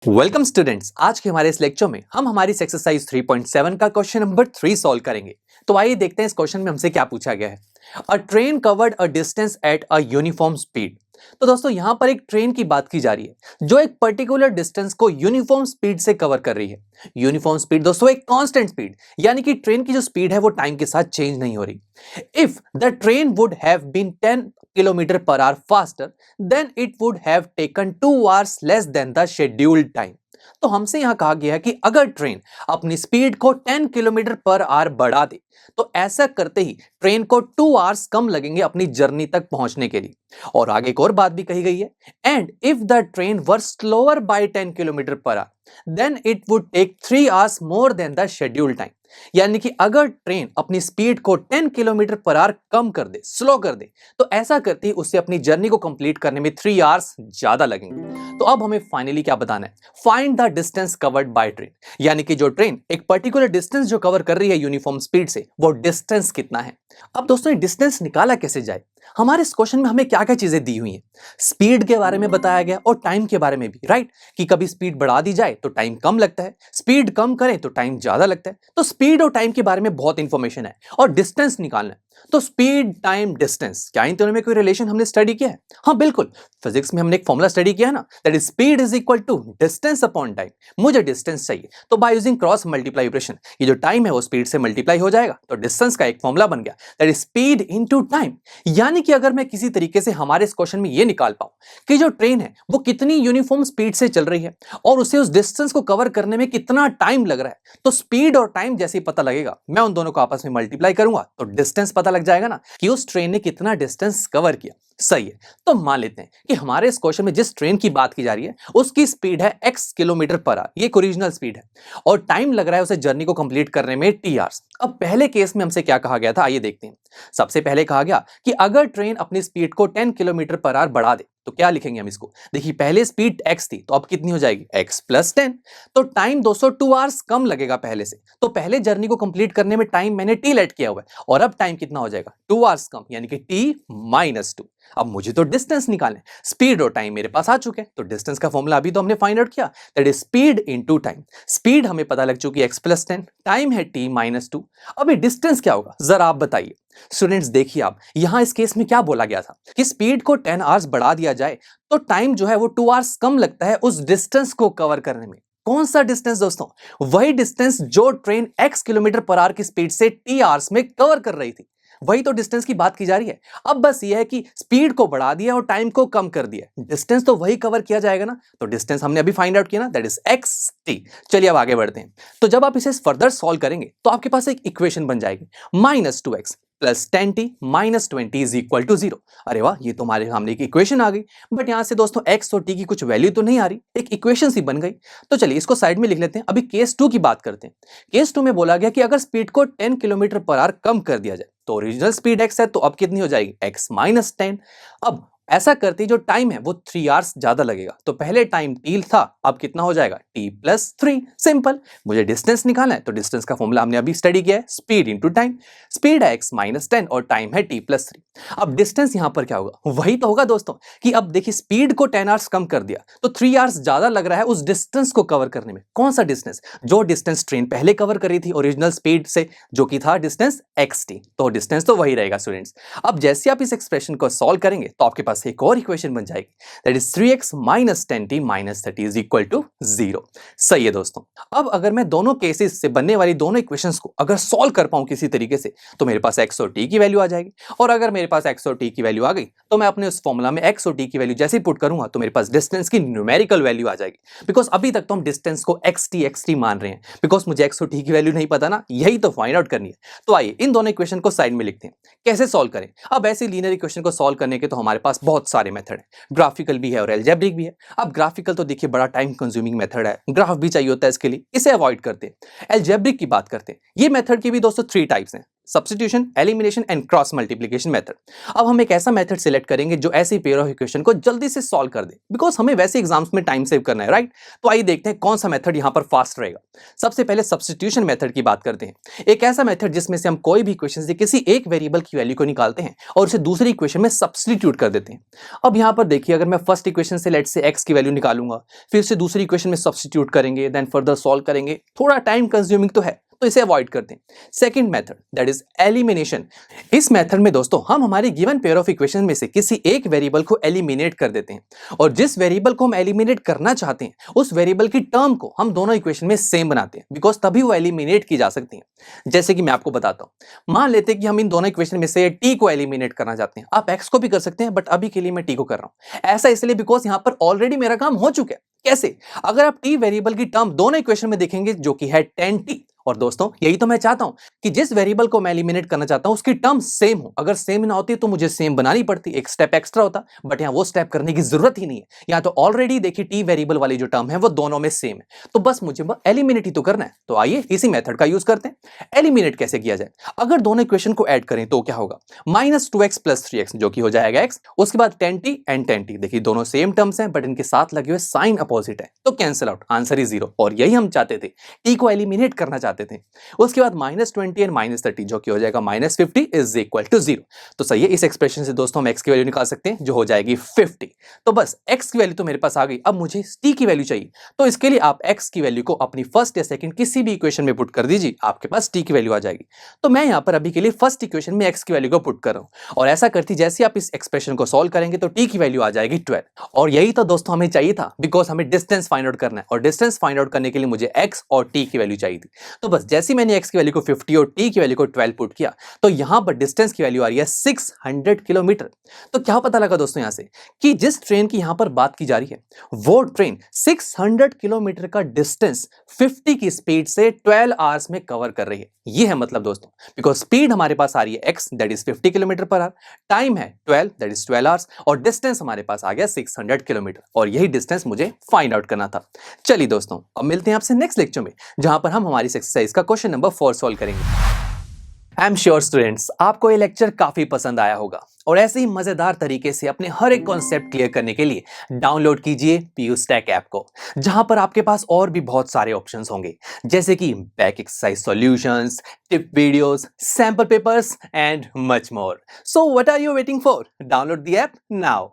Welcome students. आज के हमारे इस लेक्चर में हम हमारी एक्सरसाइज 3.7 का क्वेश्चन नंबर 3 सॉल्व करेंगे। तो आइए देखते हैं इस क्वेश्चन में हमसे क्या पूछा गया है। अ train covered a distance at a uniform speed. तो दोस्तों यहां पर एक ट्रेन की बात की जा रही है जो एक पर्टिकुलर डिस्टेंस को यूनिफॉर्म स्पीड से कवर कर रही है। यूनिफॉर्म स्पीड दोस्तों एक कांस्टेंट स्पीड, यानी कि ट्रेन की जो स्पीड है वो टाइम के साथ चेंज नहीं हो रही। If the train would have been 10 kilometre per hour faster than it would have taken 2 hours less than the scheduled time. तो हमसे यहां कहा गया है कि अगर ट्रेन अपनी स्पीड को 10 किलोमीटर पर आवर बढ़ा दे तो ऐसा करते ही ट्रेन को 2 आवर्स कम लगेंगे अपनी जर्नी तक पहुंचने के लिए। और आगे एक और बात भी कही गई है, and if the train were slower by 10 kilometre per hour then it would take 3 hours more than the scheduled time. यानी कि अगर ट्रेन अपनी स्पीड को 10 किलोमीटर पर आवर कम कर दे, स्लो कर दे, तो ऐसा करते ही उससे अपनी जर्नी को कंप्लीट करने में 3 आवर्स ज्यादा लगेंगे। तो अब हमें फाइनली क्या बताना है, find the distance covered by train. यानी कि जो ट्रेन एक पर्टिकुलर डिस्टेंस जो कवर कर रही है यूनिफॉर्म स्पीड से, वो डिस्टेंस कितना है। अब दोस्तों ये डिस्टेंस निकाला कैसे जाए। हमारे इस क्वेश्चन में हमें क्या क्या चीजें दी हुई हैं, स्पीड के बारे में बताया गया और टाइम के बारे में भी, राइट। कि कभी स्पीड बढ़ा दी जाए तो टाइम कम लगता है, स्पीड कम करें तो टाइम ज्यादा लगता है। तो स्पीड और टाइम के बारे में बहुत इंफॉर्मेशन है और डिस्टेंस निकालना है। तो स्पीड टाइम डिस्टेंस, क्या इन दोनों में कोई रिलेशन हमने स्टडी किया है? हाँ बिल्कुल, फिजिक्स में हमने एक फॉर्मूला स्टडी किया है ना, that is speed is equal to distance upon time. मुझे डिस्टेंस चाहिए तो by using cross multiply operation ये जो टाइम है वो स्पीड से मल्टीप्लाई हो जाएगा, तो डिस्टेंस का एक फॉर्मूला बन गया, that is speed into time. यानी कि अगर मैं किसी तरीके से हमारे इस क्वेश्चन में ये निकाल पाऊं कि जो ट्रेन है वो कितनी यूनिफॉर्म स्पीड से चल रही है और उसे उस डिस्टेंस को कवर करने में कितना टाइम लग रहा है, तो स्पीड और टाइम जैसे ही पता लगेगा मैं उन दोनों को आपस में मल्टीप्लाई करूंगा तो डिस्टेंस पता लग जाएगा ना कि उस ट्रेन ने कितना डिस्टेंस कवर किया। सही है, तो मान लेते हैं कि हमारे इस क्वेश्चन में जिस ट्रेन की बात की जा रही है उसकी स्पीड है x किलोमीटर पर आवर, ये ओरिजिनल स्पीड है, और टाइम लग रहा है उसे जर्नी को कंप्लीट करने में t आवर्स। अब पहले केस में हमसे क्या कहा गया था, आइए देखते हैं। सबसे पहले कहा गया कि अगर ट्रेन अपनी स्पीड को 10 किलोमीटर पर आवर बढ़ा दे तो क्या लिखेंगे हम इसको। देखिए पहले स्पीड x थी तो अब कितनी हो जाएगी, x प्लस 10। तो टाइम 202 आवर्स कम लगेगा पहले से, तो पहले जर्नी को कंप्लीट करने में टाइम मैंने t लेट किया हुआ है और अब टाइम कितना हो जाएगा, 2 आवर्स कम, यानी कि t माइनस 2। अब मुझे तो डिस्टेंस निकालना है, स्पीड और टाइम मेरे पास आ चुके हैं, तो डिस्टेंस का फॉर्मूला अभी तो हमने फाइंड आउट किया, that is speed into time. Speed हमें पता लग चुकी है x प्लस 10, टाइम है t माइनस 2। अब ये डिस्टेंस क्या होगा जरा आप बताइए। स्टूडेंट्स देखिए, आप यहां इस केस में क्या बोला गया था कि स्पीड को 10 आवर्स बढ़ा दिया जाए तो टाइम जो है वो 2 आवर्स कम लगता है उस डिस्टेंस को कवर करने में। कौन सा डिस्टेंस दोस्तों, वही डिस्टेंस जो train x kilometre per our की स्पीड से t आवर्स में कवर कर रही थी, वही तो डिस्टेंस की बात की जा रही है। अब बस यह है कि स्पीड को बढ़ा दिया और टाइम को कम कर दिया, डिस्टेंस तो वही कवर किया जाएगा ना। तो डिस्टेंस हमने अभी फाइंड आउट किया ना, दैट इज एक्स टी। चलिए अब आगे बढ़ते हैं। तो जब आप इसे फर्दर सॉल्व करेंगे तो आपके पास एक इक्वेशन बन जाएगी, -2x plus 10t minus 20 is equal to 0। अरे वाह, ये तो हमारे सामने एक इक्वेशन आ गई। बट यहां से दोस्तों x और t की कुछ वैल्यू तो नहीं आ रही, एक इक्वेशन सी बन गई। तो चलिए इसको साइड में लिख लेते हैं, अभी केस 2 की बात करते हैं। केस 2 में बोला गया कि अगर स्पीड को 10 किलोमीटर पर आवर कम कर दिया जाए तो ओरिजिनल स्पीड x है तो अब कितनी हो जाएगी, x माइनस 10। अब ऐसा करते ही जो टाइम है वो 3 आवर्स ज्यादा लगेगा, तो पहले टाइम t था, अब कितना हो जाएगा t प्लस 3। सिंपल, मुझे डिस्टेंस निकालना है तो डिस्टेंस का फॉर्मूला हमने अभी स्टडी किया है, स्पीड इंटू टाइम। स्पीड है x माइनस 10 और टाइम है t प्लस 3। अब डिस्टेंस यहां पर क्या होगा, वही तो होगा दोस्तों कि अब देखिए स्पीड को 10 आवर्स कम कर दिया तो 3 आवर्स ज्यादा लग रहा है उस डिस्टेंस को कवर करने में। कौन सा डिस्टेंस, जो डिस्टेंस ट्रेन पहले कवर करी थी ओरिजिनल स्पीड से, जो कि था डिस्टेंस xt। तो डिस्टेंस तो वही रहेगा स्टूडेंट्स। अब जैसे आप इस एक्सप्रेशन को सॉल्व करेंगे तो आपके पास एक और इक्वेशन बन जाएगी, that is 3x minus 10t minus 30 is equal to 0। सही है दोस्तों। अब अगर मैं दोनों केसेस से बनने वाली दोनों इक्वेशंस को अगर सॉल्व कर पाऊं किसी तरीके से तो मेरे पास x और t की वैल्यू आ जाएगी, और अगर मेरे पास x और t की वैल्यू आ गई तो मैं अपने उस फॉर्मूला में x और t की वैल्यू जैसे ही पुट करूंगा तो मेरे पास डिस्टेंस की न्यूमेरिकल वैल्यू आ जाएगी। बिकॉज अभी तक तो हम डिस्टेंस को xt मान रहे हैं, बिकॉज मुझे x और t की वैल्यू नहीं पता ना, यही तो फाइंड आउट करनी है। तो आइए इन दोनों इक्वेशन को साइड में लिखते हैं, कैसे सॉल्व करें। अब ऐसे लीनियर इक्वेशन को सॉल्व करने के तो हमारे पास बहुत सारे मेथड है, ग्राफिकल भी है और एल्जेब्रिक भी है। अब ग्राफिकल तो देखिए बड़ा टाइम कंज्यूमिंग मेथड है, ग्राफ भी चाहिए होता है इसके लिए, इसे अवॉइड करते हैं। एल्जेब्रिक की बात करते हैं, ये मेथड की भी दोस्तों 3 टाइप्स हैं। Substitution, elimination and cross multiplication method. अब हम एक ऐसा मेथड सिलेक्ट करेंगे जो ऐसी पेयर ऑफ इक्वेशन को जल्दी से सॉल्व कर दे, बिकॉज हमें वैसे एग्जाम्स में टाइम सेव करना है, राइट? तो आइए देखते हैं कौन सा मेथड यहां पर फास्ट रहेगा। सबसे पहले सब्स्टिट्यूशन मेथड की बात करते हैं। एक ऐसा मेथड जिसमें से हम कोई भी इक्वेशन से किसी एक वेरिएबल की वैल्यू को निकालते हैं और उसे दूसरी इक्वेशन में सब्स्टिट्यूट कर देते हैं। अब यहां पर देखिए, अगर मैं फर्स्ट इक्वेशन से लेट से एक्स की वैल्यू निकालूंगा, फिर से दूसरी इक्वेशन में सब्स्टिट्यूट करेंगे, देन फर्दर सॉल्व करेंगे, थोड़ा टाइम कंज्यूमिंग तो है, तो इसे अवॉइड करते हैं। Second method, that is elimination. इस मेथड में दोस्तों हम हमारी गिवन पेयर ऑफ इक्वेशन में से किसी एक वेरिएबल को एलिमिनेट कर देते हैं और जिस वेरिएबल को हम एलिमिनेट करना चाहते हैं उस वेरिएबल की टर्म को हम दोनों इक्वेशन में सेम बनाते हैं, बिकॉज तभी वो एलिमिनेट की जा सकती है। जैसे कि मैं आपको बताता हूं, मान लेते हैं कि हम इन दोनों इक्वेशन में से टी को एलिमिनेट करना चाहते हैं। आप एक्स को भी कर सकते हैं, बट अभी के लिए मैं टी को कर रहा हूं। ऐसा इसलिए बिकॉज यहां पर ऑलरेडी मेरा काम हो चुका है। कैसे? अगर आप टी वेरिएबल की टर्म दोनों इक्वेशन में देखेंगे जो कि है 10t, और दोस्तों यही तो मैं चाहता हूं कि जिस वेरिएबल को मैं एलिमिनेट करना चाहता हूं उसकी टर्म सेम हो। अगर सेम ना होती तो मुझे सेम बनानी पड़ती, एक स्टेप एक्स्ट्रा होता, बट यहां वो स्टेप करने की जरूरत ही नहीं है। यहां तो ऑलरेडी देखिए टी वेरिएबल वाली जो टर्म है वो दोनों में सेम है, तो बस मुझे एलिमिनेट ही तो करना है। तो आइए इसी मेथड का यूज करते हैं। एलिमिनेट कैसे किया जाए? अगर दोनों इक्वेशन को ऐड करें तो क्या होगा? -2x + 3x जो कि हो जाएगा x, उसके बाद 10t एंड 10t। देखिए दोनों सेम टर्म्स हैं बट इनके साथ लगे हुए साइन अपोजिट है, तो कैंसिल आउट, आंसर ही 0। और यही हम चाहते थे, टी को एलिमिनेट करना चाहते थे। उसके बाद -20 एंड -30 जो कि हो जाएगा -50 इज इक्वल टू 0। तो सही है, इस एक्सप्रेशन से दोस्तों हम x की वैल्यू निकाल सकते हैं जो हो जाएगी 50। तो बस x की वैल्यू तो मेरे पास आ गई, अब मुझे t की वैल्यू चाहिए। तो इसके लिए आप x की वैल्यू को अपनी फर्स्ट या सेकंड किसी भी इक्वेशन में पुट कर दीजिए, आपके पास t की वैल्यू आ जाएगी। तो मैं यहां पर अभी के लिए फर्स्ट इक्वेशन में x की वैल्यू को पुट कर रहा हूं, और ऐसा करती जैसे आप इस एक्सप्रेशन को सॉल्व करेंगे तो t की वैल्यू आ जाएगी 12। और यही तो दोस्तों हमें चाहिए था, बिकॉज हमें डिस्टेंस फाइंड आउट करना है, और डिस्टेंस फाइंड आउट करने के लिए मुझे x और t की वैल्यू चाहिए थी। तो बस जैसे ही मैंने x की वैल्यू को 50 और t की वैल्यू को 12 पुट किया, तो यहां पर डिस्टेंस की वैल्यू आ रही है 600 किलोमीटर। तो क्या पता लगा दोस्तों यहां से कि जिस ट्रेन की यहां पर बात की जा रही है वो ट्रेन 600 किलोमीटर का डिस्टेंस 50 की स्पीड से 12 आवर्स में कवर कर रही है। ये है मतलब दोस्तों, बिकॉज स्पीड हमारे पास आ रही है x that is 50 kilometre per our, time है 12 दैट इज 12 आवर्स, और डिस्टेंस हमारे पास आ गया 600 किलोमीटर, और यही डिस्टेंस मुझे फाइंड आउट करना था। चलिए दोस्तों, अब मिलते हैं आपसे नेक्स्ट लेक्चर में, जहां पर हम हमारी एक्सरसाइज का क्वेश्चन नंबर 4 सॉल्व करेंगे। आई एम श्योर स्टूडेंट्स, आपको ये लेक्चर काफी पसंद आया होगा, और ऐसे ही मजेदार तरीके से अपने हर एक कॉन्सेप्ट क्लियर करने के लिए डाउनलोड कीजिए PU Stack ऐप को, जहां पर आपके पास और भी बहुत सारे ऑप्शंस होंगे, जैसे कि back exercise solutions, tip videos, sample papers and much more. So what are you waiting for? Download the app now.